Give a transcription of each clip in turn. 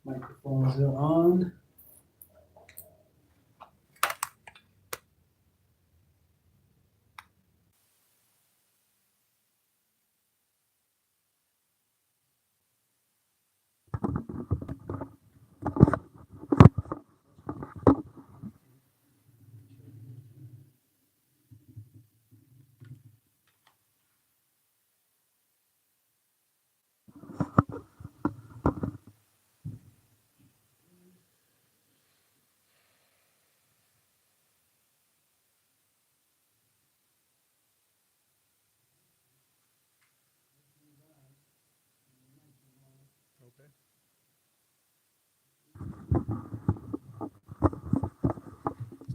Microphones are on. Okay.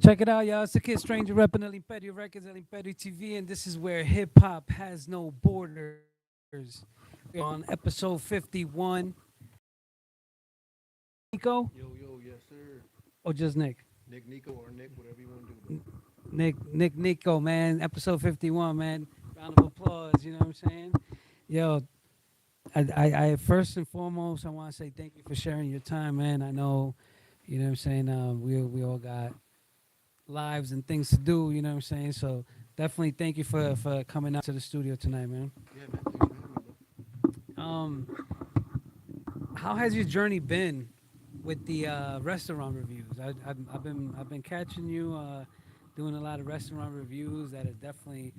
Check it out, y'all. It's the Kid Stranger repping El Imperio Records, El Imperio TV, and this is where hip hop has no borders. We're on episode 51. Nico Yo, yo, yes, sir. or just Nick? Nick, Nico, or Nick, whatever you want to do, bro. Nico, man. Episode 51, man. Round of applause. You know what I'm saying? Yo, I first and foremost, I want to say thank you for sharing your time, man. I know, you know what I'm saying. We all got lives and things to do. You know what I'm saying. So definitely thank you for coming out to the studio tonight, man. Yeah, man. Thanks for having me, bro. Um, how has your journey been with the restaurant reviews? I've been catching you doing a lot of restaurant reviews. That is definitely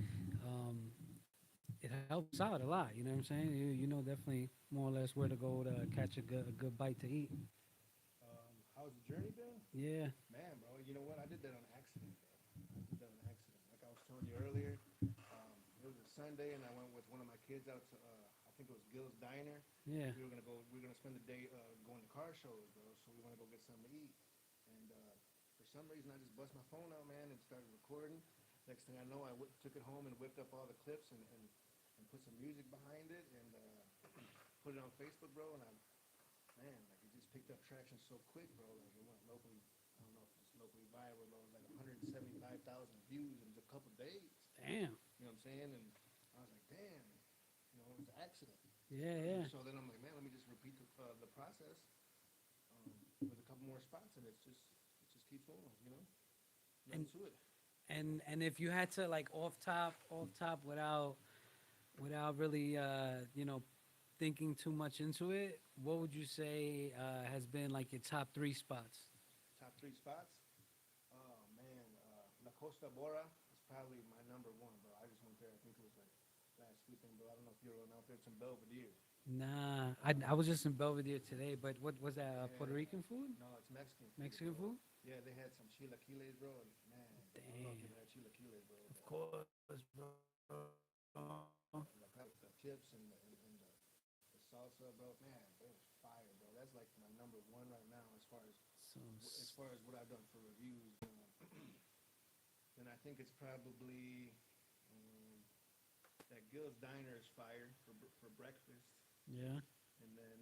it helps out a lot. You know what I'm saying? You know definitely more or less where to go to catch a good bite to eat. How's the journey been? Yeah. Man, bro, you know what? I did that on accident, bro. I did that on accident. Like I was telling you earlier, it was a Sunday, and I went with one of my kids out to, I think it was Gil's Diner. Yeah. We were gonna spend the day going to car shows, bro. So we want to go get something to eat. And for some reason, I just bust my phone out, man, and started recording. Next thing I know, took it home and whipped up all the clips and put some music behind it and put it on Facebook, bro. And man, like it just picked up traction so quick, bro. Like it went locally. I don't know if it's locally viral, bro. It was like 175,000 views in just a couple days. Damn. You know what I'm saying? And I was like, damn, you know, it was an accident. Yeah. Yeah. So then I'm like, man, let me just repeat the process with a couple more spots, and it just keeps going, you know. And Nothing to it. and if you had to like off top without really thinking too much into it, what would you say has been like your top three spots? Top three spots. Oh man, La Costa Bora is probably my number one, bro. I just went there. I think it was like last weekend, bro. I don't know if you're out there. It's in Belvedere. Nah, I was just in Belvedere today, but what was that? Puerto Yeah. Rican food? No, it's Mexican food, Mexican bro. food? Yeah, they had some chilaquiles, bro. And man, bro, I love Damn. giving that chilaquiles, bro. Of course, bro. With the chips and the salsa, bro. Man, it was fire, bro. That's like my number one right now So, as far as what I've done for reviews. Then I think it's probably um, that Gil's Diner is fire for breakfast. yeah. And then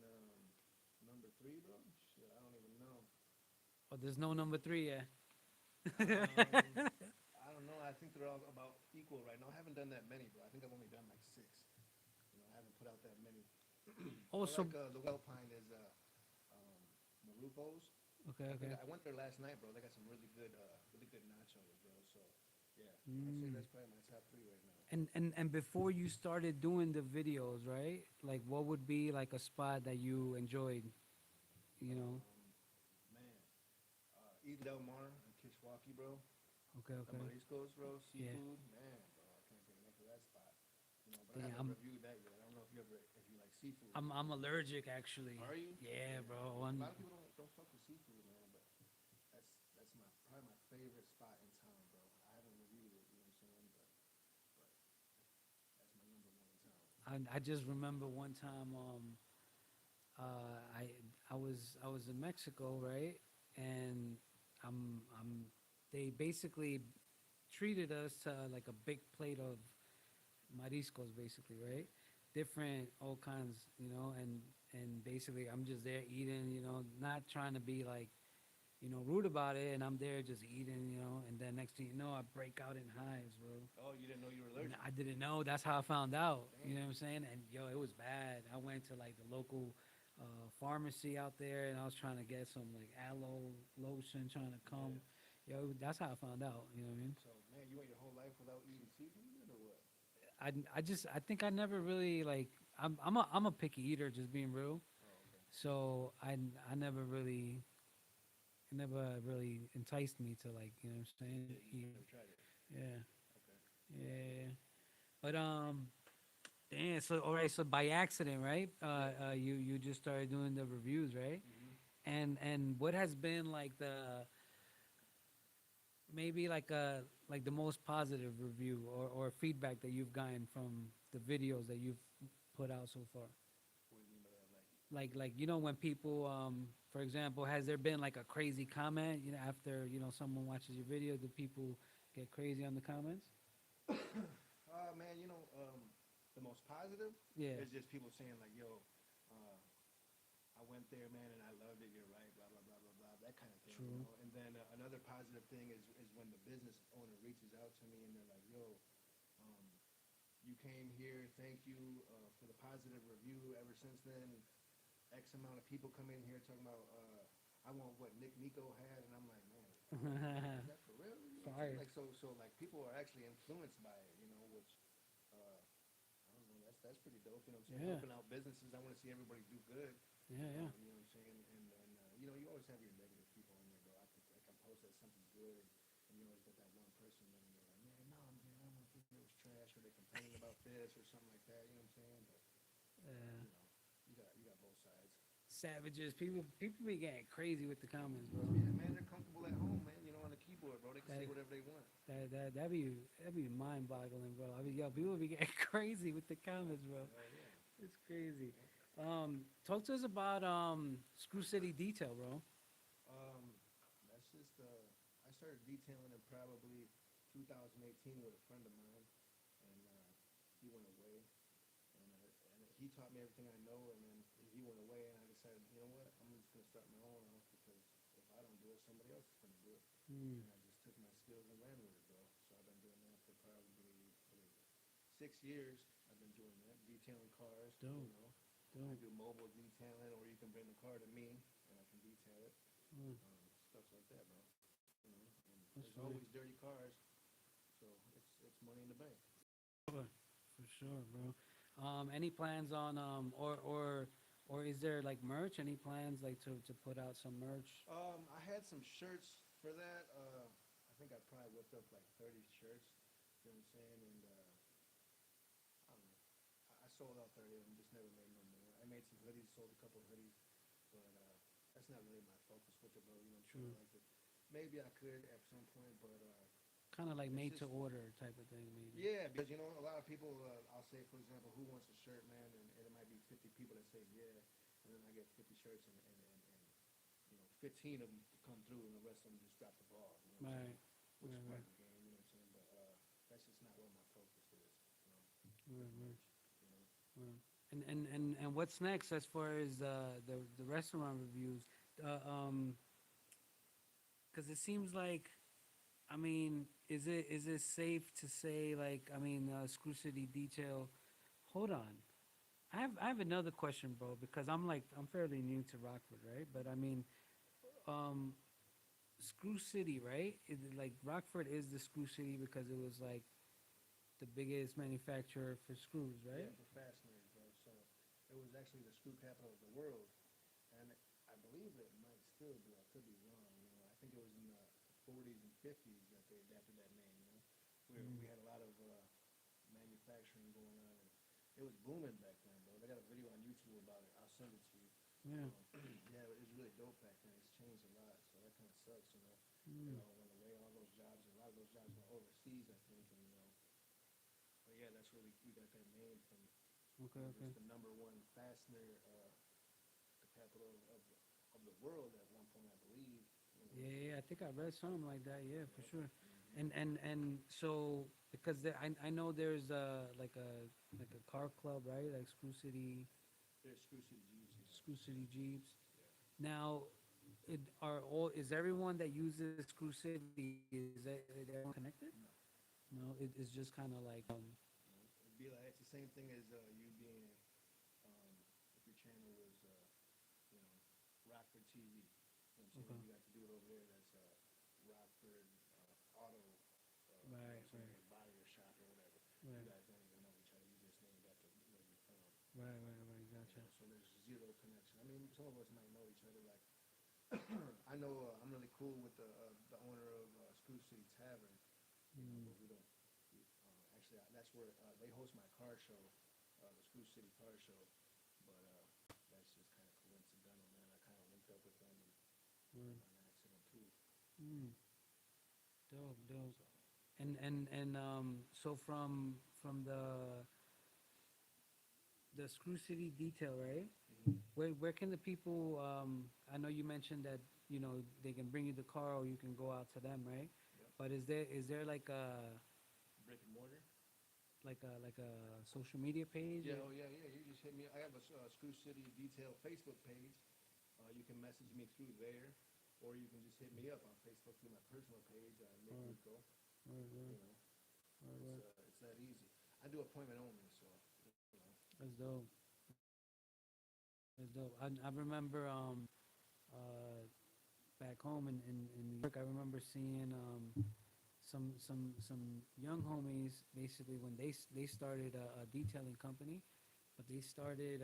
number three, bro. Shit, I don't even know. Oh, there's no number three yet. I don't know. I think they're all about equal right now. I haven't done that many, bro. I think I've only done like six. You know, I haven't put out that many. I Also, like the Well Pine is um, Marupo's. okay, okay. I went there last night, bro. They got some really good nachos, bro. So yeah, I'd say Mm. that's probably my top three right now. And before you started doing the videos, right? Like, what would be like a spot that you enjoyed? You know? Man, Eden Del Mar and Kishwaukee, bro. Okay, The okay. Mariscos, bro. Yeah. Seafood, man, bro. I can't get enough of that spot. You know, but I Damn, haven't reviewed that yet. I don't know if you like seafood. I'm allergic actually. Are you? Yeah, Yeah. bro. A lot of people don't fuck with seafood, man. But that's my probably my favorite spot in town, bro. I haven't reviewed it, you know what I'm saying? But that's my number one in town. I just remember one time I I was in Mexico, right? And I'm they basically treated us to like a big plate of mariscos, basically, right? Different, all kinds, and basically I'm just there eating, not trying to be like, rude about it, and I'm there just eating, and then next thing you know, I break out in hives, bro. Oh, you didn't know you were allergic? I didn't know. That's how I found out. You Damn. know what I'm saying? And yo, it was bad. I went to like the local pharmacy out there, and I was trying to get some like aloe lotion, trying to come. Yo, that's how I found out. You know what I mean? So, man, you went your whole life without eating seafood or what? I think I never really like. I'm a picky eater, just being real. Oh, okay. So I never really, it never really enticed me to like, you know what I'm saying, Yeah, you eat. just never tried it. Yeah, Okay. yeah. But damn. So all right. So by accident, right? Yeah. You just started doing the reviews, right? Mm-hmm. And what has been like maybe like the most positive review or feedback that you've gotten from the videos that you've put out so far? What do you mean by that? Like, Like when people for example, has there been like a crazy comment, after someone watches your video? Do people get crazy on the comments? man, the most positive Yeah. is just people saying like, "Yo, uh, I went there, man, and I loved it. You're right, blah blah blah blah blah, that kind of thing, you True. know." And then another positive thing is when the business owner reaches out to me and they're like, "Yo, um, you came here. Thank you for the positive review. Ever since then, X amount of people come in here talking about I want what Nico had," and I'm like, "Man, is that for real?" You know what I'm saying? Fire. Like, so like people are actually influenced by it, which uh, I don't know. That's pretty dope. You know what I'm saying? Yeah. Helping out businesses. I want to see everybody do good. Yeah, yeah. You know what I'm saying? And you always have your negative people in there, bro. I can post that something's good, and you always get that one person in there like, "Man, no, man, I don't think it was trash," or they complaining about this or something like that. You know what I'm saying? But uh, you got both sides. Savages. People be getting crazy with the comments, bro. Yeah, man, they're comfortable at home, man. On the keyboard, bro. They can say that whatever they want. that'd be mind boggling, bro. I mean, yo, people be getting crazy with the comments, bro. Hell yeah. It's crazy. Yeah. Talk to us about Screw City Detail, bro. Um, that's just I started detailing in probably 2018 with a friend of mine, and he went away, and he taught me everything I know, and then he went away, and I decided, you know what, I'm just gonna start my own off because if I don't do it, somebody else is gonna do it, Hmm. and I just took my skills and ran with it, bro. So I've been doing that for probably what is it, 6 years. I've been doing that, detailing cars, Dope, I dope. do mobile detailing, or you can bring the car to me, and I can detail it. Mm, Stuff like that, bro. And that's there's right. always dirty cars, so it's money in the bank. Sure, for sure, bro. Any plans on or is there like merch? Any plans like to put out some merch? I had some shirts for that. I think I probably whipped up like 30 shirts. You know what I'm saying? And I don't know. I sold out 30 of them, just never made no more. I made some hoodies, sold a couple of hoodies, but that's not really my focus with it, bro. You know what I'm saying? True. Like, maybe I could at some point, but Kind of like it's made to just order type of thing, maybe. yeah, because a lot of people. I'll say, for example, who wants a shirt, man, and it might be 50 people that say yeah, and then I get 50 shirts, and 15 of them come through, and the rest of them just drop the ball. You know what I'm Right. saying? Which is Right. part Right. of the game. You know what I'm saying? But that's just not where my focus is. Right. With Right. merch. You know. Right. And what's next as far as the restaurant reviews? Uh, um, because it seems like, I mean, is it safe to say, like, I mean, Screw City Detail? Hold on, I have another question, bro, because I'm fairly new to Rockford, right? But I mean, um, Screw City, right? Like Rockford is the Screw City because it was like the biggest manufacturer for screws, Yeah, right? for fasteners, bro. So it was actually the screw capital of the world, and I believe it might still be. I could be wrong. I think it was in the 40s and 50s that they adapted that name. We Mm. had a lot of manufacturing going on, and it was booming back then, bro. They got a video on YouTube about it. I'll send it to you. Yeah. Yeah, it was really dope back then. It's changed a lot, so that kind of sucks. It Mm. all went away. All those jobs, a lot of those jobs went overseas, I think, and but yeah, that's where we got that name from. Okay. Okay. It's the number one fastener, the capital of the world at one point, I believe. Yeah, yeah, I think I read something like that. Yeah, for sure. Mm-hmm. And so because I know there's like a car club, right? Like There's Screw City Jeeps, yeah. Screw City Jeeps. Yeah. Now, is everyone that uses Screw City, is everyone connected? No, No, it's just kind of like no. It'd be like it's the same thing as you being, if your channel was cheesy. You know what I'm saying? Okay. You got the dude over there that's Rockford Auto, Right, you know, right, like body or shop or whatever. You right, guys don't even know each other. You just named after where you're from. right, right, right. You Gotcha. know, so there's zero connection. I mean, some of us might know each other. Like, I know I'm really cool with the owner of Screw City Tavern. You know, Mm. but we don't. Actually, that's where they host my car show, the Screw City Car Show. But that's just kind of coincidental, man. I kind of linked up with them Mm. on accident too. Mm. Dope, dope. So And so from the Screw City detail, right? Where can the people? I know you mentioned that they can bring you the car or you can go out to them, right? yep, But is there brick and mortar. like a social media page? Yeah, Or? oh yeah, yeah. You just hit me. I have a Screw City Detail Facebook page. You can message me through there, or you can just hit me up on Facebook through my personal page, Or, Nico. or, You know, or, it's that easy. I do appointment only, so you know. that's dope. That's dope. I remember uh back home in New York. I remember seeing some young homies basically when they started a detailing company, but they started.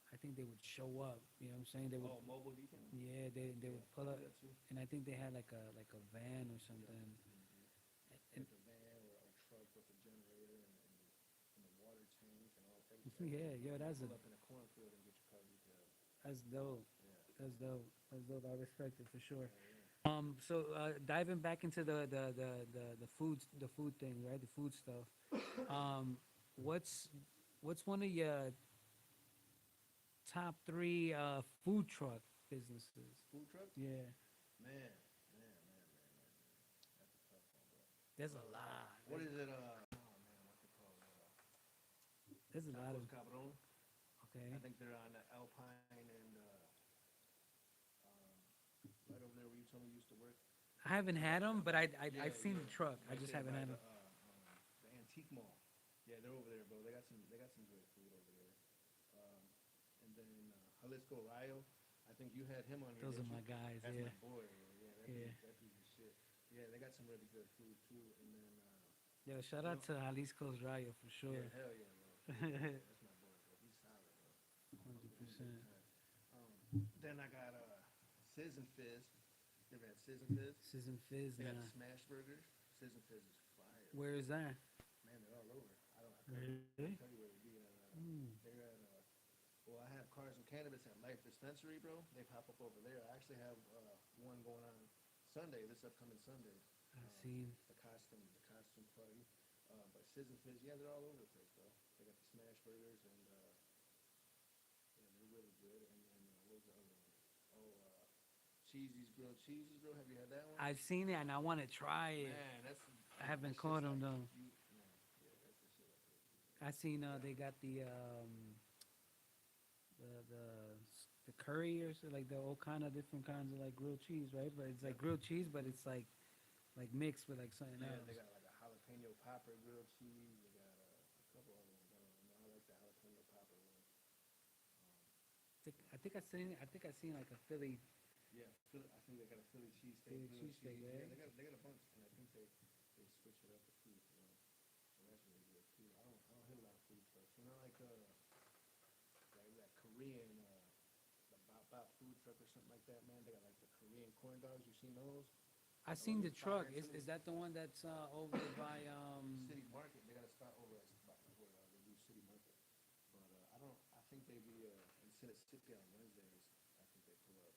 I think they would show up. You know what I'm saying? They would. Oh, mobile detailing. Yeah, they Yeah, would I pull do up, that too. and I think they had like a van or Yeah. something. And Like a van or a truck with a generator and a water tank and all yeah, everything. yo, You pull up in a cornfield and get your car detailed. that's dope. Yeah, That's dope. That's dope. I respect it for sure. yeah, yeah. So diving back into the food thing, right? The food stuff. Um, what's one of your top three food truck businesses? Food truck? Yeah, Man, man. That's a tough one, bro. there's a lot. What is it? Oh man, what's it called? There's a lot of Tacos Cabron. I okay. think they're on Alpine and um, right over there where you told me you used to work. I haven't had them, but Yeah, I've seen yeah. the truck. I Right just there haven't by had them. the antique mall. Yeah, they're over there, bro. They got some good food over there. Um, and then Jalisco Rayo. I think you had him on here, Those are didn't you? my guys. That's Yeah, my boy. Yeah, yeah. that dude's the shit. Yeah, they got some really good food too. And then Yo, shout you out know, to Jalisco's Rayo for yeah, sure. hell yeah, bro. Yeah, that's my boy, bro. He's solid, bro. Fuck Hundred with him big percent. time. Um, then I got Sizz and Fizz. You ever had Sizz and Fizz? Sizz and Fizz. They got Nah. the smash burgers. Sizz and Fizz is fire, bro. Where is that? Man, they're all over. I couldn't Really? tell you where they'd be at. Mm. They're at well, I have Cars and Cannabis at Life Dispensary, bro. They pop up over there. I actually have one going on Sunday, this upcoming Sunday. I seen. The costume party. But Sizz and Fizz, yeah, they're all over the place, bro. They got the smash burgers and yeah, they're really good. And then what was the other one? Oh, Cheesy's Grilled Cheeses, bro. Have you had that one? I've seen it and I want to try it. Man, I haven't that's caught just them like though. you, man. Yeah, that's the shit right there. I seen Yeah. they got the curry or so, like the all kind of different kinds of like grilled cheese, right? But it's like Yep. grilled cheese, but it's like mixed with like something Yeah, else. they got like a jalapeno popper grilled cheese. They got a couple other ones. I don't know. I like the jalapeno popper one. I think I seen like a Philly Yeah, I think they got a Philly cheesesteak, Philly grilled cheesesteak, cheese. Yeah, right? they got a bunch, and I think they switch it up with food, you know. So that's really good too. I don't hit a lot of food trucks. You know, like that Korean the Bop Bop food truck or something like that, man. They got like the Korean corn dogs. You seen those? I The seen ones the with truck. fire into Is them? that the one that's over by City Market. They got a spot over at where they do City Market. But I don't. I think they be in City on Wednesdays. I think they pull up.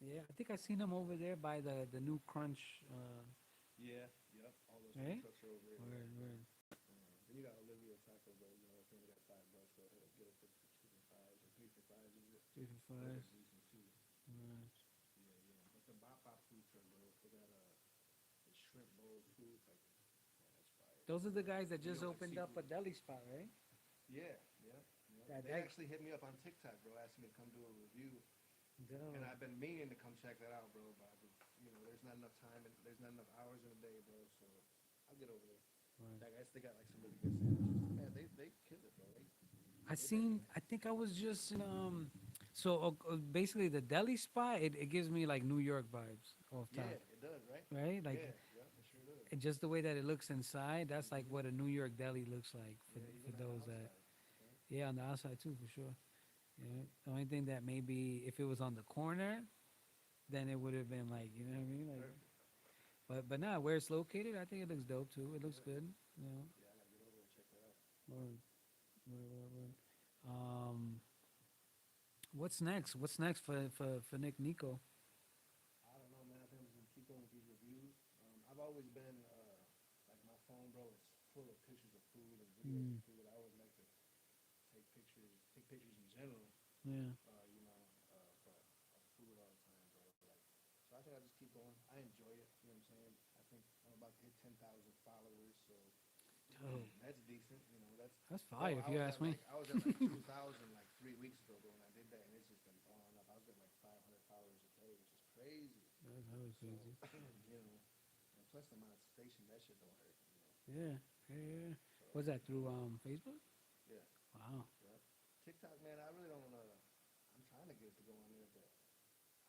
yeah, I think I seen them over there by the new Crunch Yeah, yep. All those food right? trucks are over there. Word, word. Then you got Olivia Taco Bell. You know, I think they got $5. Go ahead, get it for 2 for 5 or 3 for 5. Is it? 3 for 5. Those are decent too. Right. Yeah, yeah. But the Bop Bop food truck, bro. They got the shrimp bowl food. Like, man, that's fire. Those are the guys that You just know, like opened up a seafood. deli spot, right? Yeah, yeah. That, They that, actually hit me up on TikTok, bro, asking me to come do a review. dope. And I've been meaning to come check that out, bro. But there's not enough time and there's not enough hours in a day, bro. So I'll get over there. Right. I guess they got like some really good sandwiches. Man, they kill it, bro. I They seen. definitely. I think I was just So basically, the deli spot, it gives me like New York vibes off top, Yeah, it does, right? right? Like Yeah, yeah, it sure does. and just the way that it looks inside, that's like Hmm. what a New York deli looks like Yeah, for even on the those that, outside. Yeah. yeah, on the outside too, for sure. Yeah. The only thing that maybe if it was on the corner, then it would have been like, you know what I mean? Like, Perfect. but now where it's located, I think it looks dope too. It looks Yeah, good, you know. yeah, I gotta get over there and check that out. Word, word. What's next? What's next for Nico? I don't know, man. I think I'm just gonna keep going with these reviews. I've always been like my phone, bro, is full of pictures of food and videos of Mm, food. I always like to take pictures in general. yeah. You know, but of food all the time, bro. Like, so I think I just keep going. I enjoy it. You know what I'm saying? I think I'm about to hit 10,000 followers, so Oh, that's decent. You know, that's that's fire bro. if you ask me. I was at like 2,000 like 3 weeks ago, bro, when I did that, and it's just been blowing up. I was getting like 500 followers a day, which is crazy. That's hella So crazy. you know, and plus the monetization, that shit don't hurt. You know, Yeah, yeah. so Was that through Facebook? yeah, Wow. yeah. TikTok, man, I really don't. I'm trying to get it to go on there, but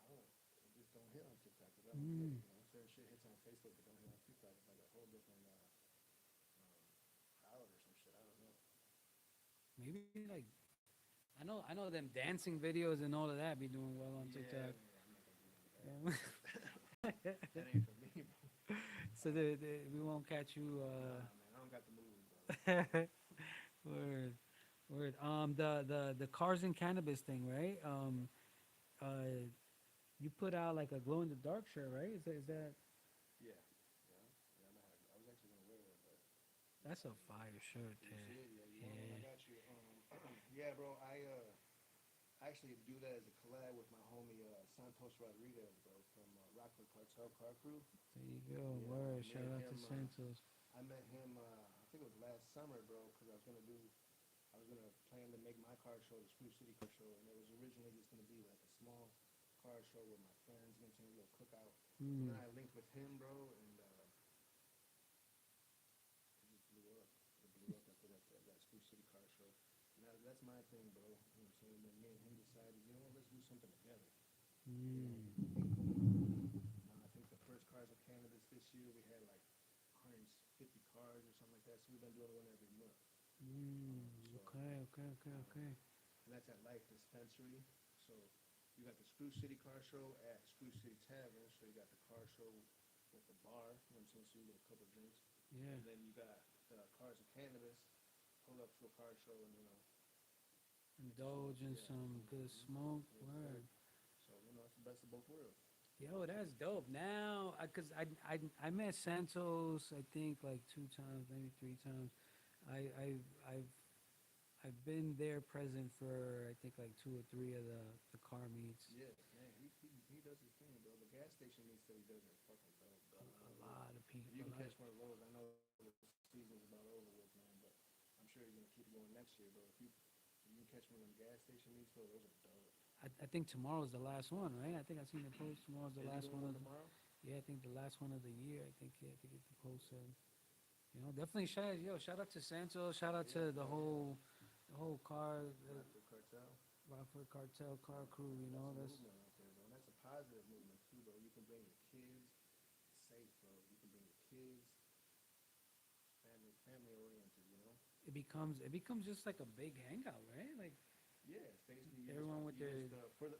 I don't. It just don't hit on TikTok because I don't get it. Mm. You know, certain shit hits on Facebook but don't hit on TikTok. It's like a whole different crowd or some shit. I don't know. Maybe like I know them dancing videos and all of that be doing well on Yeah, TikTok. man, I'm not gonna do none of that. Yeah. That ain't for me, bro. So we won't catch you. Nah, man, I don't got the moves, bro. Word, word. The cars and cannabis thing, right? Uh, you put out like a glow in the dark shirt, right? Is that Yeah, yeah, yeah. I was actually gonna wear it, but that's a fire shirt you there. see it? Yeah, you want one? I Yeah. got you. Yeah, bro. I actually do that as a collab with my homie Santos Rodriguez, bro, from Rockford Cartel Car Crew. There you go. Yeah, man. Word. Me Shout and out to him. Santos. I met him. I think it was last summer, bro, because I was gonna plan to make my car show the Screw City Car Show, and it was originally just gonna be like a small car show with my friends, you know, a little cookout. And then Mm. I linked with him, bro, and it just blew up. It blew up after that Screw City Car Show. And that's my thing, bro. You know what I'm saying? Then me and him decided, you know what, let's do something together. You know, Mm. I think the first Cars of Cannabis this year we had like 150 cars or something like that. So we've been doing one every month. Mm. So Okay. Okay. Okay. Okay. and that's at Life Dispensary. So you got the Screw City Car Show at Screw City Tavern. So you got the car show with the bar. You know what I'm saying? So you get a couple drinks, Yeah. and then you got the Cars of Cannabis. Pull up to a car show and get some Indulge in yeah. some good smoke. Yes, sir. Word. So it's the best of both worlds. Yo, that's dope. Now, cause I met Santos, I think like 2 times, maybe 3 times. I've I've been there present for I think like 2 or 3 of the car meets. Yeah, man, he does his thing, bro. The gas station meets that he does are fucking dope, bro. A lot of If people. you can catch one of those, I know the season's about over with, man, but I'm sure he's gonna keep going next year, bro. If you can catch one of them gas station meets, bro, those are dope. I think tomorrow's the last one, right? I think I seen the post. Tomorrow's the Is he last doing one one of the. tomorrow? Yeah, I think the last one of the year. I think yeah, I think it's the post said. You know, definitely shout out to Santos. Shout out Yeah, to hell yeah. the whole car, Rockford Cartel. Rockford Cartel car crew. You That's know, a that's movement out there, bro. And that's a positive movement too, bro. You can bring your kids. It's safe, bro. You can bring your kids. Family oriented, you know. it becomes just like a big hangout, right? Like Yeah, it's basically everyone with their.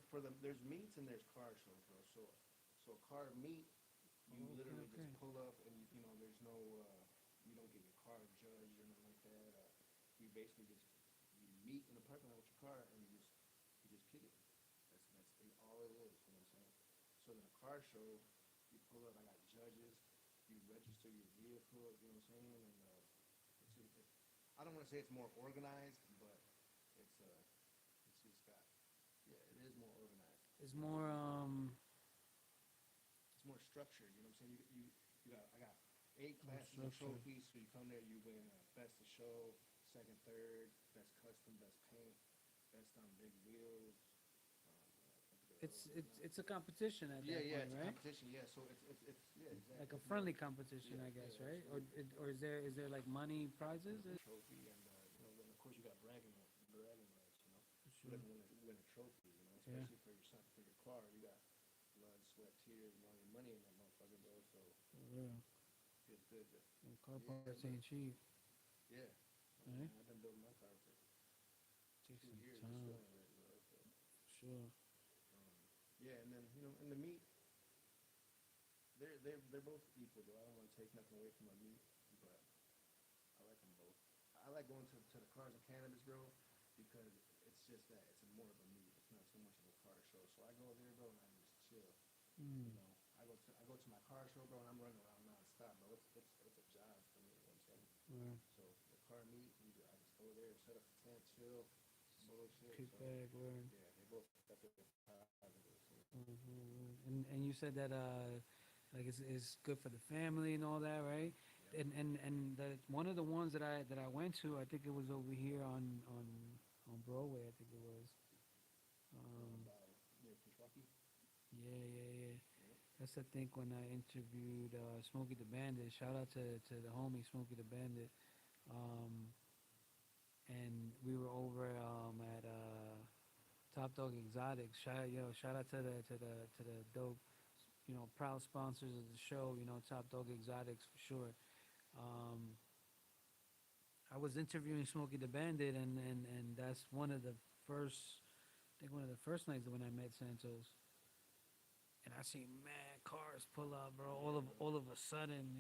for the there's meets and there's car shows, bro. So a car meet, you Oh, okay, literally okay. just pull up and you know there's no you don't get your car judged or nothing like that. You basically just you meet in the parking lot with your car and you just kick it. All it is. You know what I'm saying? So in a car show, you pull up. I got judges. You register your vehicle. You know what I'm saying? And I don't want to say it's more organized, but it's just got yeah, it is more organized. It's more It's more structured. You know what I'm saying? You got I got 8 classes of structured. trophies, so you come there, you win best of show, second, third, best custom, best paint, best on big wheels. I forget what other ones now. It's a competition at Yeah, that yeah, point, it's a right? competition. Yeah, so it's yeah, exactly. Like a It's more friendly competition, yeah, I guess, yeah, right? absolutely. Or is there like money prizes? Trophy and you know, then of course you got bragging rights. You know, For who sure. doesn't win a trophy? You know, Yeah. especially for your son, for your car. You got blood, sweat, tears, and all your money in that motherfucker, bro. So For real. feels good. And car Yeah, parts bro. ain't cheap. Yeah. Right? I've been building my car for Takes 2 years. some It's time. still ain't ready, bro. So, Sure. yeah, and then and the meat, they're both equal, though. I don't want to take nothing away from my meat, but I like them both. I like going to the cars and cannabis, bro, because it's just that it's more of a meet. It's not so much of a car show. So I go there, bro, and I just chill. You Mm. know, I go to my car show, bro, and I'm running around nonstop, bro. It's a job for me. You know what I'm saying? Right. So the car meet, I just go there, set up the tent, chill, bullshit. Kick So back, word. yeah, they both got their positives. And you said that like it's good for the family and all that, right? Yep. And the one of the ones that I went to, I think it was over here on Broadway, I think it was. By near Kentucky. Yeah. Yep. That's I think when I interviewed Smokey the Bandit. Shout out to the homie Smokey the Bandit. Um, and we were over at Top Dog Exotics. Shout out to the dope, proud sponsors of the show. Top Dog Exotics for sure. Um, I was interviewing Smokey the Bandit, and that's one of the first. I think one of the first nights when I met Santos, and I seen mad cars pull up, bro. Yeah, bro. All of a sudden,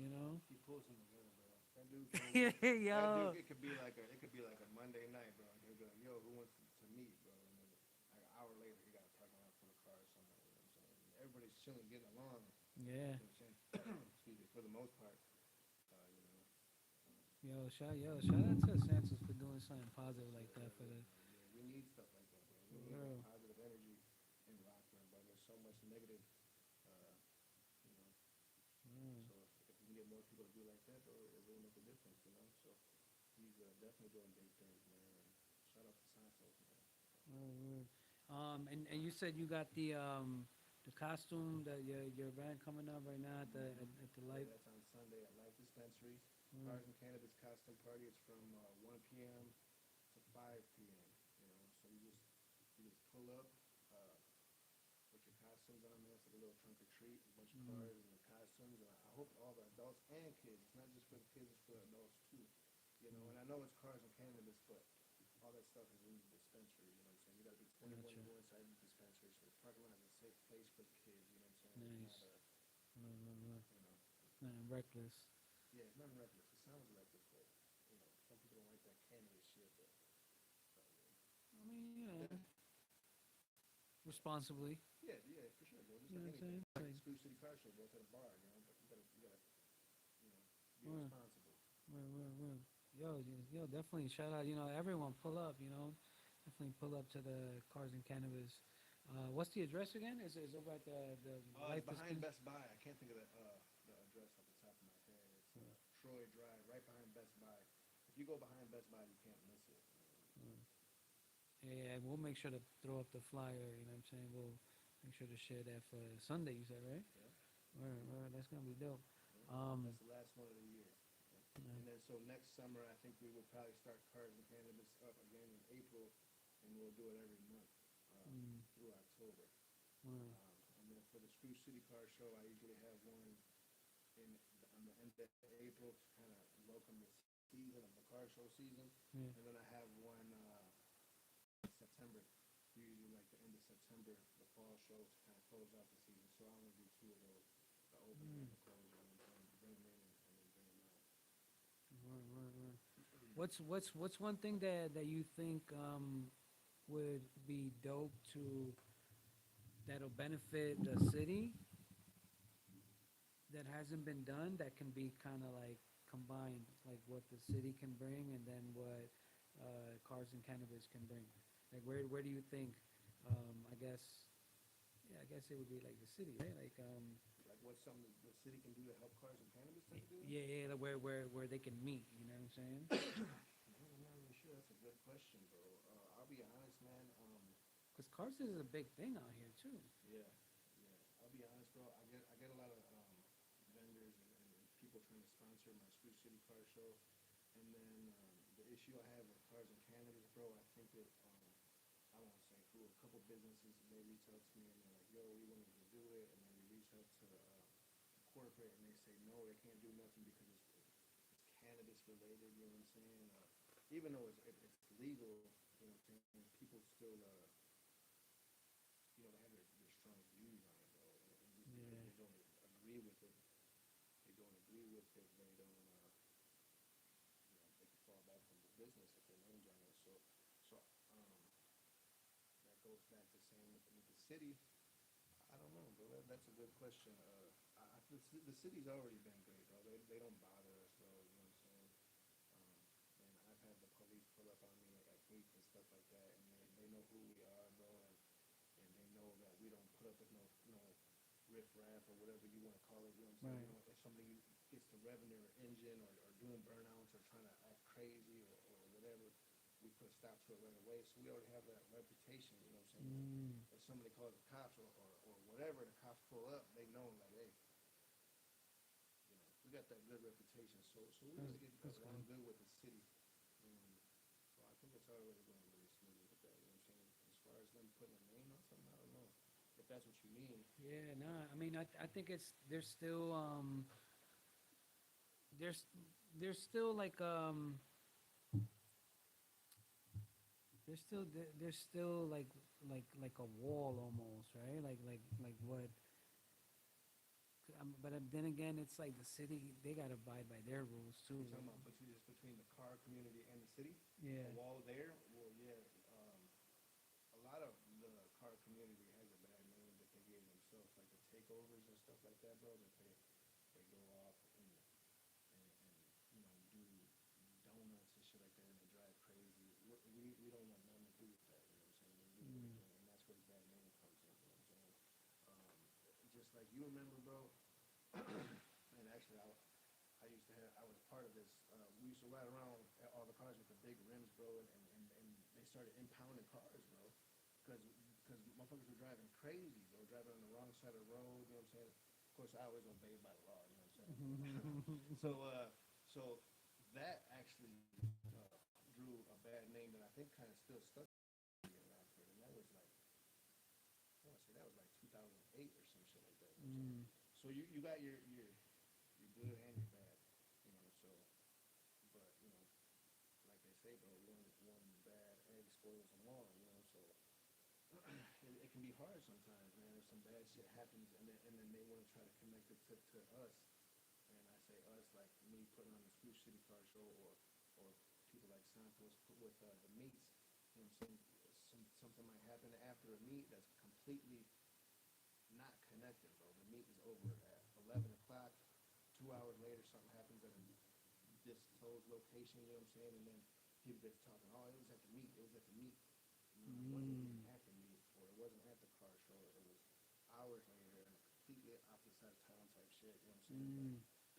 He pulls them together, bro. That dude, Yeah, that yo. dude, it could be like a Monday night, bro. And he'll be like, "Yo, who wants to meet, bro?" And then like an hour later, he got a parking lot full of cars somewhere. You know what I'm saying? And everybody's chilling, getting along. Yeah. You know what I'm saying? Excuse me. For the most part, you know. Shout out to Santos for doing something positive like that for the. Yeah, we need stuff like that, bro. We For need that real. positive energy in Rockland, bro. There's so much negative, uh, you know. Mm. So if we can get more people to do like that, bro, it will make a difference, you know. So he's definitely doing big things, man. And shout out to Santos, man. Word. And you said you got the costume that your band coming up right now at the Yeah, light. that's on Sunday at Life Dispensary. Mm. Cars and Cannabis costume party. It's from 1 p.m. to 5 p.m. You know, so you just pull up with your costumes on, man. It's like a little trunk or treat, a bunch of Mm. cars and the costumes. And I hope all the adults and kids. It's not just for the kids; it's for the adults too. You know, and I know it's Cars and Cannabis, but all that stuff is in the dispensary. You know what I'm saying? You got to be 21 Gotcha. to go inside the dispensary. So the parking lot is a safe place for the kids. You know what I'm saying? Nice. It's not Right. you know. Nah, reckless. Yeah, it's not reckless. It sounds reckless, but some people don't like that cannabis shit. But I mean, responsibly. yeah, for sure, bro. Just You know like what I'm anything, saying? like Like, the Screw City Car Show, go to the bar, you know. But you gotta, be Word. responsible. Word. Yo, definitely shout out. Everyone pull up. Definitely pull up to the Cars and Cannabis. What's the address again? Is over at the It's light behind dispense? Best Buy. I can't think of the address off the top of my head. It's Troy Drive, right behind Best Buy. If you go behind Best Buy, you can't miss it. Yeah, we'll make sure to throw up the flyer. You know what I'm saying? We'll make sure to share that for Sunday. You said right? Yeah, Word. That's gonna be dope. yeah. Um, That's the last one of the year. yeah. And then so next summer, I think we will probably start Cars and Cannabis up again in April, and we'll do it every month through October. Word. And then for the Screw City Car Show, I usually have one on the end of April to kind of welcome the season of the car show season, Yeah. and then I have one September. Usually like the end of September, the fall show to kind of close out the season. So I only do two of those, the opening and the closing, and bring them in and then bring them out. Word. What's one thing that you think would be dope that'll benefit the city that hasn't been done that can be kind of like combined, like what the city can bring and then what Cars and Cannabis can bring? Like where do you think? I guess it would be like the city, right? Like Like what's something the city can do to help Cars and Cannabis type of deal? yeah, like where they can meet. You know what I'm saying? Man, I'm not really sure. That's a good question, bro. I'll be honest, man. Because Cars is a big thing out here too. Yeah. I'll be honest, bro. I get a lot of vendors and people trying to sponsor my Screw City Car Show, and then the issue I have with Cars and Cannabis, bro. I think that I won't say through a couple businesses, and they reach out to me and they're like, "Yo, we wanted to do it," and then we reach out to corporate and they say no, they can't do nothing because it's cannabis related. You know what I'm saying? Even though it's legal, you know what I'm saying? People still you know, they have their strong views on it, though, and just because Yeah. they don't agree with it, they don't agree with it, they don't, you know, they can fall back from the business if their name's on it. So, that goes back to saying with the city, I don't know, bro. That's a good question. The city's already been great, bro. They don't bother us, bro. You know what I'm saying? And I've had the police pull up on me at gates and stuff like that, and they know who we are, bro, and they know that we don't put up with no riff raff or whatever you want to call it. You know what I'm saying? Right. You know, if somebody gets to revving their engine or doing burnouts or trying to act crazy or whatever, we put a stop to it right away. So we already have that reputation. You know what I'm saying? If somebody calls the cops or whatever, the cops pull up, they know like, hey, you know, we got that good reputation. So we really get That's along good. good with the city. So I think it's already going really smooth with that. You know what I'm saying? As far as them putting a name on something, I don't know if that's what you mean. Yeah, nah. I mean, I think it's there's there's still like there's still like a wall almost, right? Like what? But then again, it's like the city, they gotta abide by their rules too. You're talking about between the car community and the city? Yeah. A wall there? Well, yeah. A lot of the car community has a bad name that they gave themselves, like the takeovers and stuff like that, bro. That they go off and you know do donuts and shit like that, and they drive crazy. We don't want nothing to do with that. You know what I'm saying? We do Mm. everything, and that's where the bad name comes in. You know what I'm saying? Just like you remember, bro. And actually, I used to have, I was part of this. We used to ride around all the cars with the big rims, bro, and they started impounding cars, bro, because motherfuckers were driving crazy, bro, driving on the wrong side of the road. You know what I'm saying? Of course, I always obeyed by the law. You know what I'm saying? So that actually drew a bad name that I think kind of still stuck in around here, and that was like, I want to say that was like 2008 or some shit like that. You know what I'm saying? Mm. So you got your good and your bad, you know. So, but you know, like they say, bro, one bad egg spoils them all, you know. So it can be hard sometimes, man. If some bad shit happens, and then they want to try to connect it to us, and I say us like me putting on the Spruce City Car Show or people like Santos put with the meats. You know what I'm saying? Something might happen after a meet that's completely not connected, bro. The meet is over at 11 o'clock. 2 hours later, something happens at a disclosed location, you know what I'm saying? And then people get to talking, oh, it was at the meet, it was at the meet. No, it wasn't even at the meet, or it wasn't at the car show. It was hours later and a completely opposite side of town type shit, you know what I'm saying? But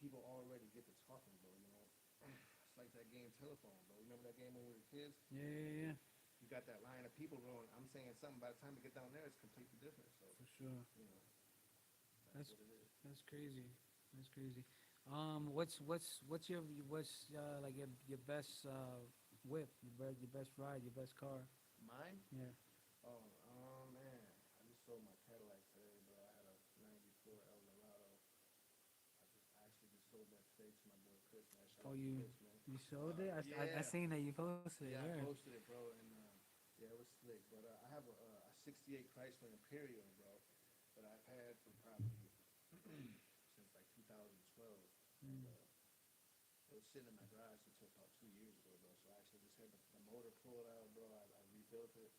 people already get to talking, bro, you know? It's like that game Telephone, bro. Remember that game when we were kids? Yeah. You got that line of people rolling. I'm saying something. By the time we get down there, it's completely different. So, For sure. you know, That's what it is. that's crazy. That's crazy. What's your like your best whip, your best ride, your best car? Mine? Yeah. Oh, man. I just sold my Cadillac today, bro. I had a 94 Eldorado. I actually just sold that today to my boy Chris, man. Shout Oh, out to Chris, man. you sold it? I Yeah. seen that you posted it. Yeah, I Yeah. posted it, bro, and yeah, it was slick. But I have a 68 Chrysler Imperio, bro, that I've had for probably since like 2012. And it was sitting in my garage until about 2 years ago, bro. So I actually just had the motor pulled out, bro. I rebuilt it,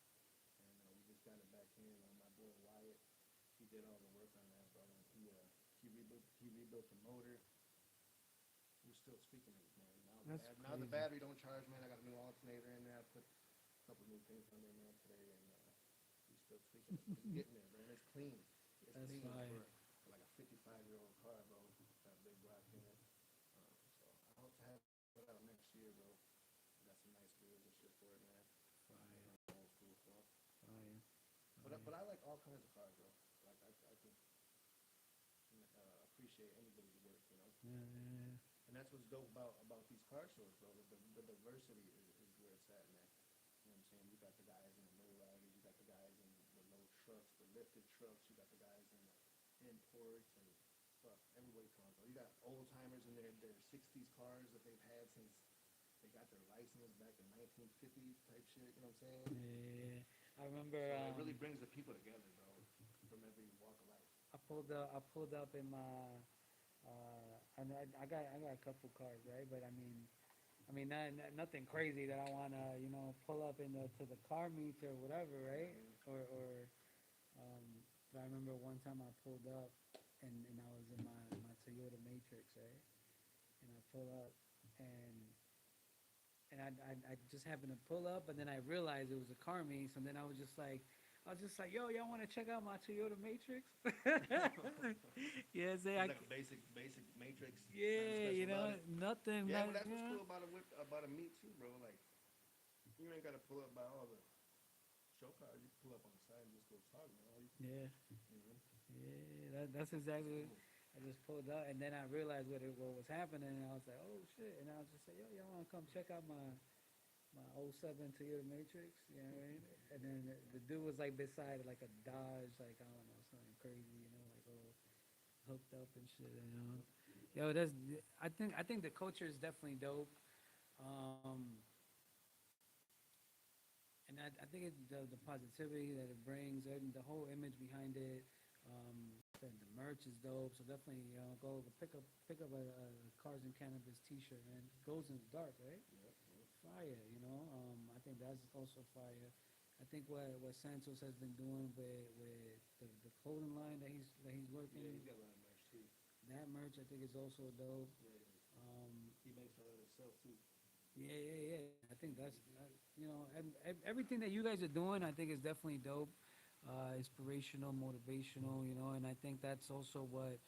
and we just got it back in. My boy Wyatt, he did all the work on that, bro. And he rebuilt the motor. We're still speaking of it, man. That's Now the crazy. battery don't charge, man. I got a new alternator in there. I put a couple new things on there, man, today, and we're still tweaking it. It's getting there, man. It's clean. It's That's clean fire. for like a 55-year-old car, bro. That big black unit. So I hope to have it out next year, bro. I got some nice wheels and shit for it, man. Fire. Old school stuff. Fire. But I like all kinds of cars, bro. Like I can appreciate anybody's work, you know. Yeah. And that's what's dope about these car shows, bro. The diversity is where it's at, man. You know what I'm saying? You got the guys in the lowriders, you got the guys trucks, the lifted trucks. You got the guys in the imports and fuck, everybody comes. You got old timers in their 60s cars that they've had since they got their license back in 1950 type shit. You know what I'm saying? Yeah, I remember. So it really brings the people together, bro, from every walk of life. I pulled up in my. I got a couple cars, right? But I mean, nothing crazy that I wanna, pull up to the car meets or whatever, right? Um, but I remember one time I pulled up and I was in my Toyota Matrix, right? And I pull up and I just happened to pull up, and then I realized it was a car meet, so then I was just like, yo, y'all want to check out my Toyota Matrix? Yeah, say It's like a basic matrix. yeah, Nothing special about it. nothing. Yeah, but that's what's cool about a meet too, bro. Like you ain't gotta pull up by all the show cars. You can pull up on the side and just go talk, man. Yeah, You know? yeah, that's exactly. Cool. I just pulled up, and then I realized what was happening, and I was like, oh shit! And I was just like, yo, y'all want to come check out my '07 Toyota Matrix? You know what I mean? And then the dude was like beside like a Dodge, like I don't know, something crazy, like all hooked up and shit. Yo, I think the culture is definitely dope. Um, and I think the positivity that it brings, and the whole image behind it. The merch is dope, so definitely go pick up a Cars and Cannabis T-shirt, man. It glows in the dark, right? Yep, yep. Fire, I think that's also fire. I think what Santos has been doing with the clothing line that he's working. Yeah, he's got a lot of merch too. That merch I think is also dope. Yeah, it is. Um, He makes all that himself too. yeah. I think that's everything that you guys are doing. I think is definitely dope. Inspirational, motivational, and I think that's also what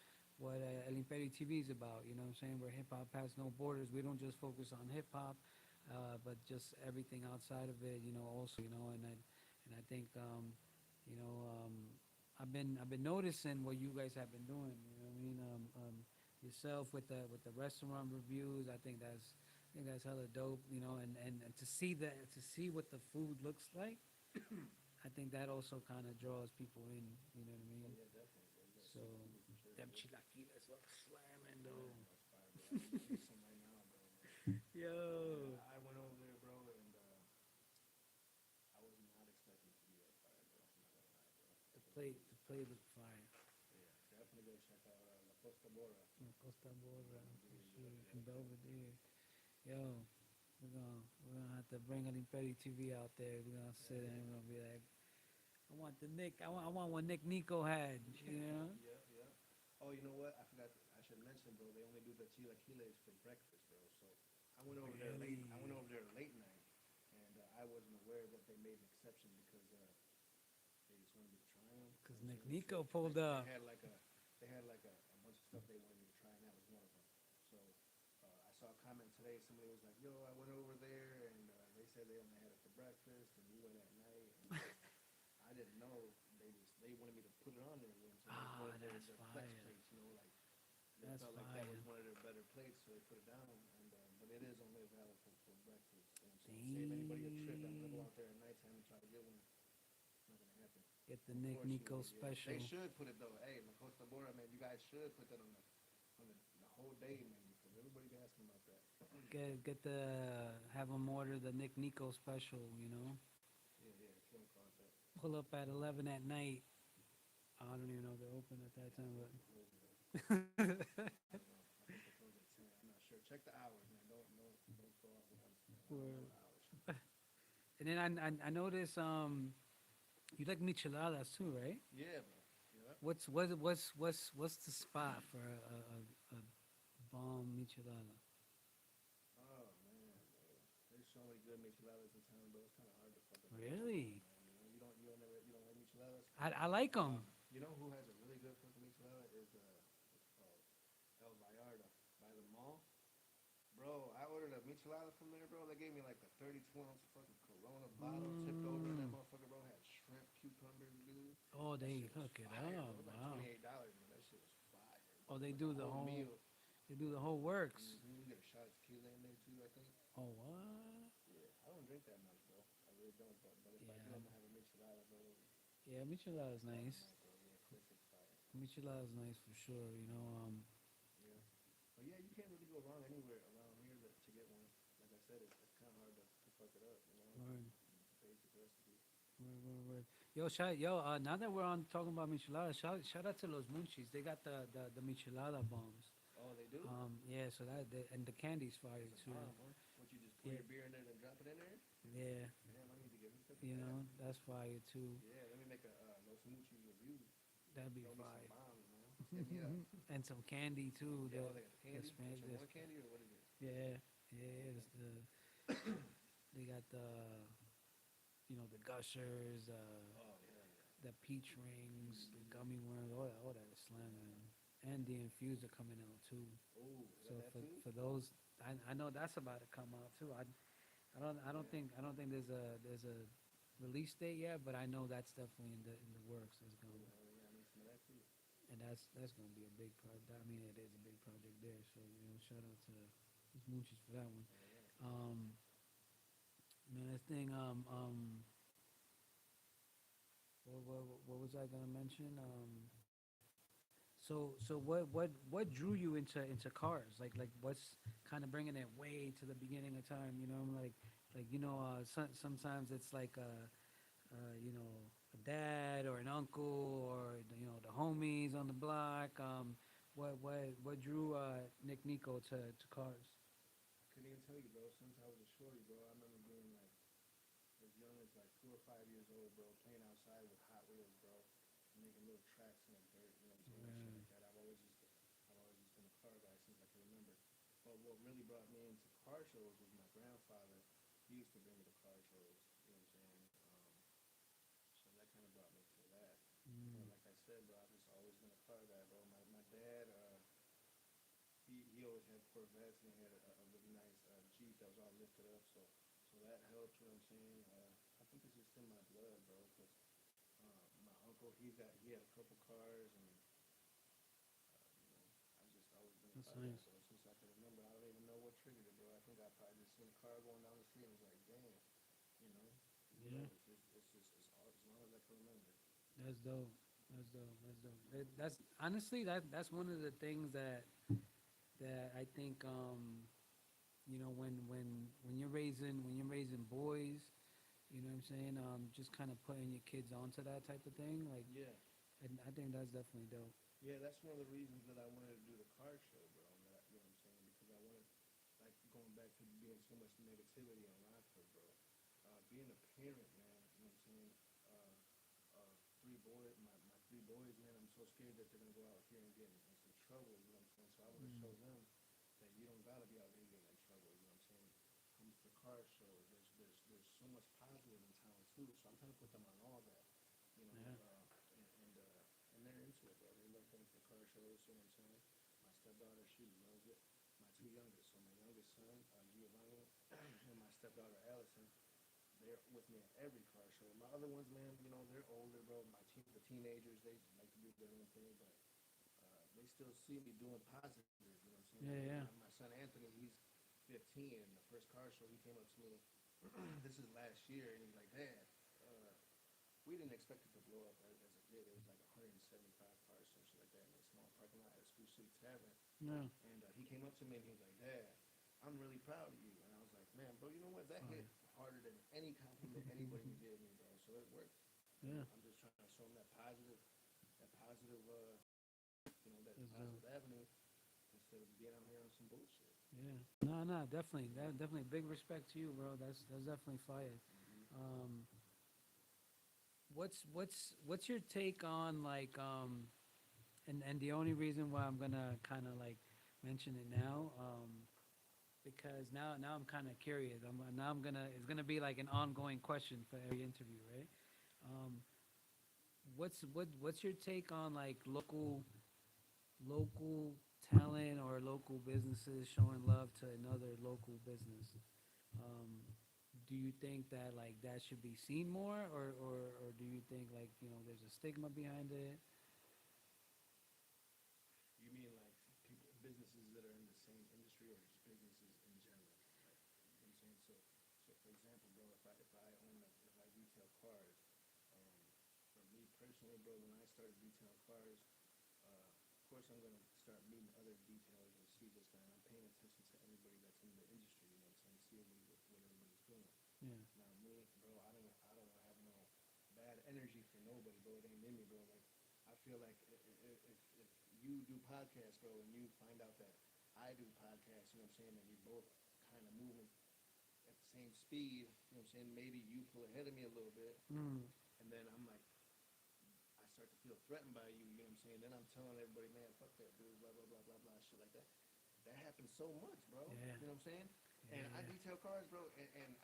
El Imperio TV is about. You know what I'm saying? Where hip hop has no borders. We don't just focus on hip hop, but just everything outside of it. Also, and I think I've been noticing what you guys have been doing. You know what I mean? Yourself with the restaurant reviews. I think that's hella dope. And to see what the food looks like. I think that also kind of draws people in, you know what I Oh mean? yeah, definitely. Bro. So, For sure, them bro. chilaquiles look slamming, Yeah, though. that's fire, bro. I need some right now, bro. Yo, Yeah, I went over there, bro, and I was not expecting it to be that fire, bro. I'm not gonna lie, bro. the plate look fire. Yeah, definitely go check out La Costa Bora. No Costa Borra, for sure. Yeah, And Belvedere. Yo, we're gonna have to bring an Imperio TV out there. We're gonna sit there and we're gonna be like, I want what Nico had, you know? Yeah. Oh, you know what? I forgot. I should mention, bro. They only do the chilaquiles for breakfast, bro. So I went over there late. Really? I went over there late night, and I wasn't aware that they made an exception because they just wanted me to try them. Because Nico pulled up. They had like a bunch of stuff they wanted me to try, and that was one of them. So I saw a comment today. Somebody was like, "Yo, I went over there, and they said they only had it for breakfast, and you went at night." And, I didn't know they wanted me to put it on there with them. So it was one of That's their flex fire. plates, like they That's felt like that was fire. one of their better plates, so they put it down. And but it is only available for breakfast. And so save anybody a trip that want to go out there at nighttime and try to get one. It's not gonna happen. Get the Nico Unfortunately, yeah. special. They should put it though. Hey, La Costa Bora, man, you guys should put that on the whole day menu because everybody's asking about that. Have them order the Nico special, Yeah, kill concept. Pull up at 11 at night. I don't even know if they're open at that time, but I don't know. I think they close at 10. I'm not sure. Check the hours, man. Don't go off with us. I don't know the hours. and then I noticed you like micheladas too, right? Yeah, bro. Yeah. What's the spot for a bomb michelada? Oh man, bro. There's so many good micheladas in town, bro. It's kind of hard to fucking. Really? Man. You don't like micheladas? I like them. You know who has a really good fucking michelada is it's called El Vallarta by the mall. Bro, I ordered a michelada from there, bro. They gave me like a 32-ounce fucking Corona bottle tipped over in that motherfucker, bro. Had shrimp, cucumbers, dude. Oh, That they shit was hook it fire, up. bro. It was Wow. like $28, man. That shit was fire. Oh, they Like do a the whole. meal. They do the whole works. You get a shot of tequila in there too, I think. Oh, what? Yeah, I don't drink that much, bro. I really don't. But if I do, Yeah. I'm gonna have a michelada, bro. Yeah, Michelada is Fire nice. night, bro. Yeah, Clifford fire. Michelada is nice for sure. Yeah. But yeah, you can't really go wrong anywhere around here to get one. Like I said, it's kind of hard to fuck it up, you know? Word, Basic recipe. word. Yo, now that we're on talking about Michelada, shout out to Los Munchies. They got the Michelada bombs. Oh, they do? Yeah, so and the candy's fire It's a too. bomb, huh? What, you just pour Yeah, your beer in it and drop it in there? yeah, Damn, I need to get hooked up with that. that's fire too. Yeah, let me make a Los Muchis review. That'd be Throw me some fire. bombs, man. Hit me up. And some candy too. Yeah, oh, they got the The candy. Which Spanish, one, candy or what is it? yeah, Oh, yeah. okay. It's they got the gushers, Oh, hell yeah. the peach rings, the gummy worms, all that is slamming. And the infuser coming out too. Oh, is So that too? for those, I know that's about to come out too. Yeah. I don't think there's a release date yet, but I know that's definitely in the works. It's Oh, going hell yeah, I need some of that too. and that's gonna be a big project. I mean, it is a big project there. So shout out to the Moochies for that one. Hell yeah. Um, man, this thing. What was I gonna mention? So what drew you into cars? Like what's kind of bringing it way to the beginning of time? Sometimes it's like a dad or an uncle or the homies on the block. What drew Nico to cars? Couldn't even tell you, bro. Since I was a shorty, bro, I remember being like as young as like 4 or 5 years old, bro, playing outside with Hot Wheels, bro, making little tracks in the dirt, you know what I'm saying, and shit Yeah. like that. I've always just been a car guy since I can remember. But what really brought me into car shows was my grandfather. He used to bring me to car shows, you know what I'm saying. So that kind of brought me to that. And Mm, like I said, bro, I've just always been a car guy, bro. My dad, he always had Corvettes and he had a really nice Jeep that was all lifted up. So that helped. You know what I'm saying? I think it's just in my blood, bro. Because my uncle, he had a couple cars, and I've just always been a that's car guy, nice. bro. Since I can remember, I don't even know what triggered it, bro. I think I probably just seen a car going down the street and was like, damn, you know. Who Yeah. knows? It's all, as long as I can remember. That's dope. That's dope. That's dope. That's honestly that's one of the things that I think when you're raising boys, you know what I'm saying, just kind of putting your kids onto that type of thing, like, Yeah. and I think that's definitely dope. Yeah, that's one of the reasons that I wanted to do the car show, bro. You know what I'm saying? Because I wanted, like, going back to being so much negativity on Rockford, bro. Being a parent, man, you know what I'm saying? Uh, my 3 boys, man, I'm so scared that they're gonna go out here and get in some trouble, you know what I'm saying? So I want to show Mm, them that you don't gotta be out here getting in trouble, you know what I'm saying? Comes to car shows, there's so much positive in town too. So I'm trying to put them on all that, you know. yeah, And they're into it, bro. They love coming to the car shows. You know what I'm saying? My stepdaughter, she loves it. My 2 youngest, so my youngest son, Giovanni, and my stepdaughter Allison, they're with me at every car show. My other ones, man, they're older, bro. The teenagers, they like to do their own thing, but they still see me doing positive. You know what I'm saying? yeah, yeah. My son Anthony, he's 15, and the first car show, he came up to me. This is last year, and he's like, Dad, uh, we didn't expect it to blow up as it did. It was like 175 cars, some shit like that, in a small parking lot at Spruce City Tavern. Yeah, And he came up to me and he was like, Dad, I'm really proud of you. And I was like, man, bro, you know what? That hit fire. harder than any compliment anybody could give me, bro. So it worked. Yeah, I'm just trying to show him that positive, that that's positive dope. avenue instead of being out here on some bullshit. Yeah, no, definitely, definitely big respect to you, bro. That's definitely fire. Um, what's your take on, like, and the only reason why I'm gonna kind of like mention it now, because now I'm kind of curious. Now I'm gonna it's gonna be like an ongoing question for every interview, right? Um, what's your take on, like, local talent or local businesses showing love to another local business? Um, do you think that, like, that should be seen more, or do you think, like, there's a stigma behind it? You mean like businesses that are in the same industry or just businesses in general? Like, you know what I'm saying? So for example, bro, if I retail cars, um, for me personally, bro, when I started detailing cars, of course I'm gonna start meeting other detailers and see this, man. I'm paying attention to everybody that's in the industry, you know what I'm saying? See what everybody's doing. Yeah. Now me, bro, I don't have no bad energy for nobody, bro. It ain't in me, bro. Like I feel like if you do podcasts, bro, and you find out that I do podcasts, you know what I'm saying, and we both kind of moving at the same speed, you know what I'm saying, maybe you pull ahead of me a little bit, Mm. and then I'm like, I start to feel threatened by you, you know what I'm saying? Then I'm telling everybody, man, fuck that dude, blah, blah, blah, blah, blah, shit like that. That happens so much, bro. Yeah. You know what I'm saying? And I detail cars, bro, and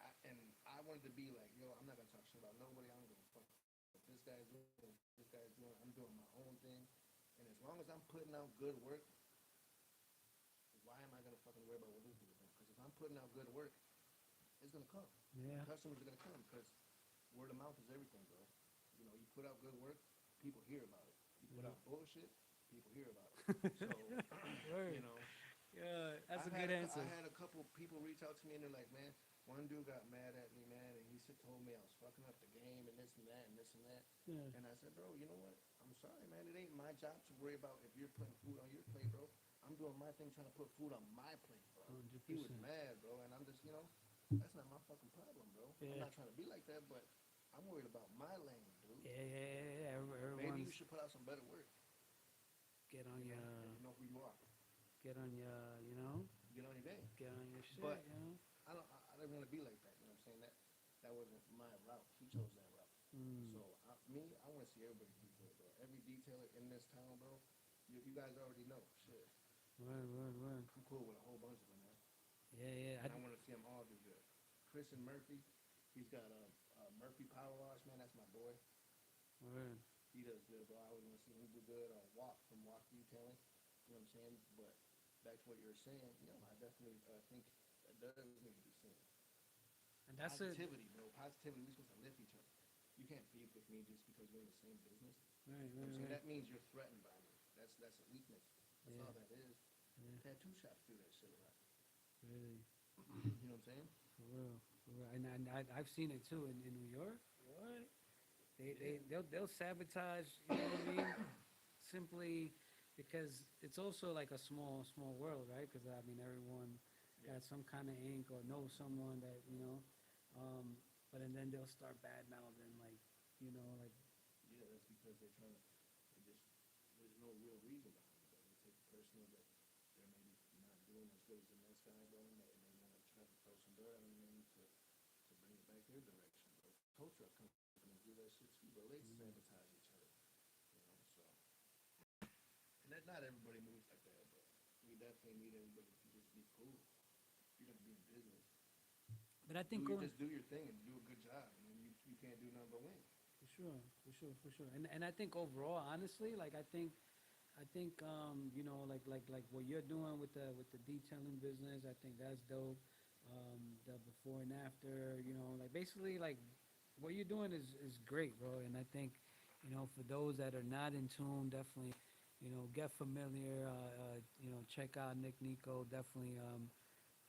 I wanted to be like, yo, I'm not gonna talk shit about nobody. I don't give a fuck what this guy's doing, what this guy's doing. I'm doing my own thing. And as long as I'm putting out good work, why am I gonna fucking worry about what this dude's doing? Because if I'm putting out good work, it's gonna come. Yeah. Customers are gonna come because word of mouth is everything, bro. You know, you put out good work, people hear about it. You put out bullshit, people hear about it. So, you know. Yeah, that's a good answer. I had a couple people reach out to me and they're like, man, one dude got mad at me, man, and he told me I was fucking up the game and this and that and this and that. Yeah. And I said, bro, you know what? I'm sorry, man. It ain't my job to worry about if you're putting food on your plate, bro. I'm doing my thing trying to put food on my plate, bro. 100%. He was mad, bro, and I'm just, you know, that's not my fucking problem, bro. I'm Yeah. not trying to be like that, but I'm worried about my lane, dude. Yeah. Maybe Everyone's you should put out some better work. get on You your, know, and you know who you are. get on your, you know, Get on your game. get on your shit. But you know. I didn't want to be like that. You know what I'm saying? That wasn't my route. He chose that route. Mm. So I want to see everybody detail, bro. Every detailer in this town, bro. You guys already know. Shit, Word. I'm cool with a whole bunch of them, man. Yeah. And I want to see them all do good. Chris and Murphy, he's got a Murphy Power Wash, man. That's my boy. Word. He does good, bro. I always want to see him do good. Walk from Walk Detailing. You know what I'm saying? But back to what you were saying, you know, I definitely think that does need to be seen. And that's it. Positivity, bro. Positivity. We're supposed to lift each other. You can't beef with me just because we're in the same business. You know what I'm saying? Right. That means you're threatened by me. That's a weakness. That's all that is. Yeah. Tattoo shops do that shit a lot. Really. You know what I'm saying? For real. And I've seen it too in New York. What? They'll sabotage. You know what I mean? Simply because it's also like a small world, right? Because I mean everyone got some kind of ink or knows someone that you know. But and then they'll start bad mouthing like, you know, like. Yeah, that's because they're trying to. There's no real reason behind it. They take it personal that they're maybe not doing as good as the next guy, bro, and they want to try to throw some dirt on them to bring it back their direction, bro. Tow truck companies do that shit too, bro. They sabotage each other, you know. So, and that not everybody moves like that, but we definitely need everybody to just be cool. If you're gonna be in business, But I think just do your thing and do a good job, and then you can't do nothing but win. for sure. And I think overall, honestly, like I think you know, like what you're doing with the detailing business, I think that's dope. The before and after, you know, like basically like what you're doing is great, bro. And I think, you know, for those that are not in tune, definitely, you know, get familiar. You know, check out Nico. Definitely,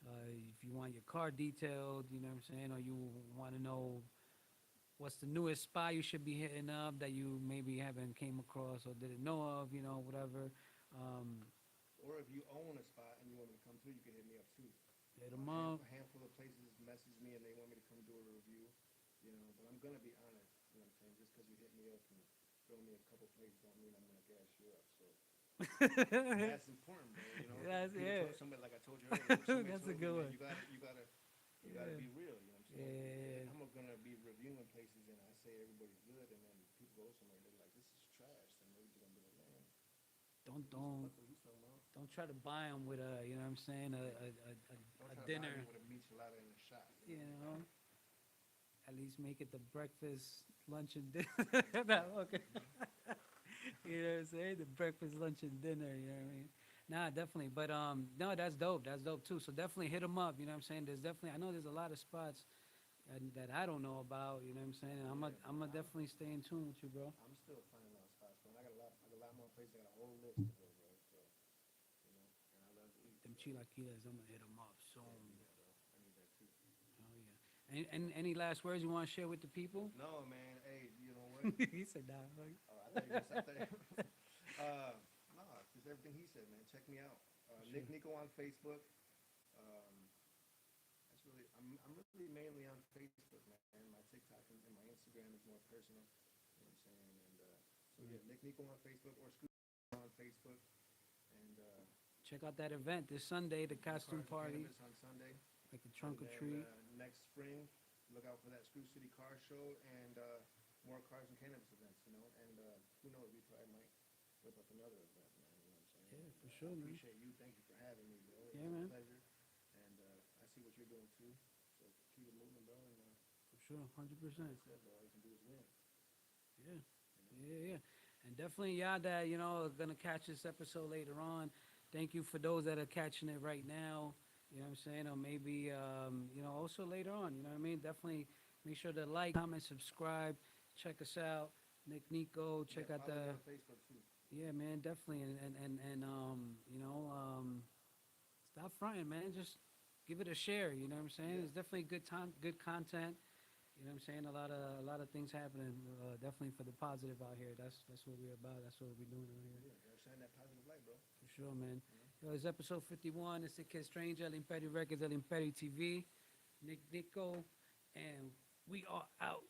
if you want your car detailed, you know what I'm saying, or you want to know what's the newest spot you should be hitting up that you maybe haven't came across or didn't know of, you know, whatever. Or if you own a spot and you want me to come through, you can hit me up too. Hit them up. A handful of places message me and they want me to come do a review, you know, but I'm gonna be honest, you know what I'm saying? Just because you hit me up and throw me a couple places don't mean I'm gonna gas you up. So that's important, bro. You know, somebody like I told you earlier. That's a good one. You gotta be real. You know what I'm saying? I'm gonna be reviewing places and I say everybody's good, and then people go somewhere and they're like, "This is trash," and they're gonna be like, "Man, Don't try to buy them with a, you know what I'm saying, a dinner. with a michelada and a shot." You know, at least make it the breakfast, lunch, and dinner. No, okay. You know what I'm saying? The breakfast, lunch, and dinner. You know what I mean? Nah, definitely. But no, that's dope. That's dope too. So definitely hit them up. You know what I'm saying? There's definitely. I know there's a lot of spots that I don't know about. You know what I'm saying? And I'm gonna definitely stay in tune with you, bro. I'm still finding out spots, bro. I got a lot more places. I got a whole list to go, bro. So, you know, and I love to eat. Them chilaquiles, I'm gonna hit them up soon. Yeah, bro. I need that too. Oh yeah. And any last words you want to share with the people? No, man. Hey, you know what? boy. He said, nah. Like, Oh, I thought you just out there. No, just everything he said, man. Check me out. Nick Sure. Nico on Facebook. That's really, I'm really mainly on Facebook, man. My TikTok and my Instagram is more personal. You know what I'm saying? And so yeah, Nick Nico on Facebook or Scoop on Facebook. And check out that event this Sunday, the Cars costume and party, Cannabis on Sunday. like a trunk or And then treat. next spring, look out for that Screw City Car Show and more Cars and Cannabis events, you know. And who knows, we probably might whip up another event, man. You know what I'm saying? Yeah, for I sure, man. appreciate you. Thank you for having me, bro. It Yeah, was a man. pleasure. And I see what you're doing too. So keep it moving, bro. And For sure, like 100%. I said, bro, all you can do is win. Yeah. You know? Yeah. And definitely, y'all that, are going to catch this episode later on. Thank you for those that are catching it right now. You know what I'm saying? Or maybe, also later on. You know what I mean? Definitely make sure to like, comment, subscribe. Check us out. Nico. Check Yeah, out follow me the. on Facebook too. Yeah, man, definitely. Stop frying, man. Just give it a share. You know what I'm saying? Yeah. It's definitely good time, good content. You know what I'm saying? A lot of things happening. Definitely for the positive out here. That's what we're about. That's what we're doing out here. Yeah, gotta shine that positive light, bro. For sure, man. You know? Yo, it's episode 51. It's the Kid Stranger, El Imperio Records, El Imperio TV. Nico, and we are out.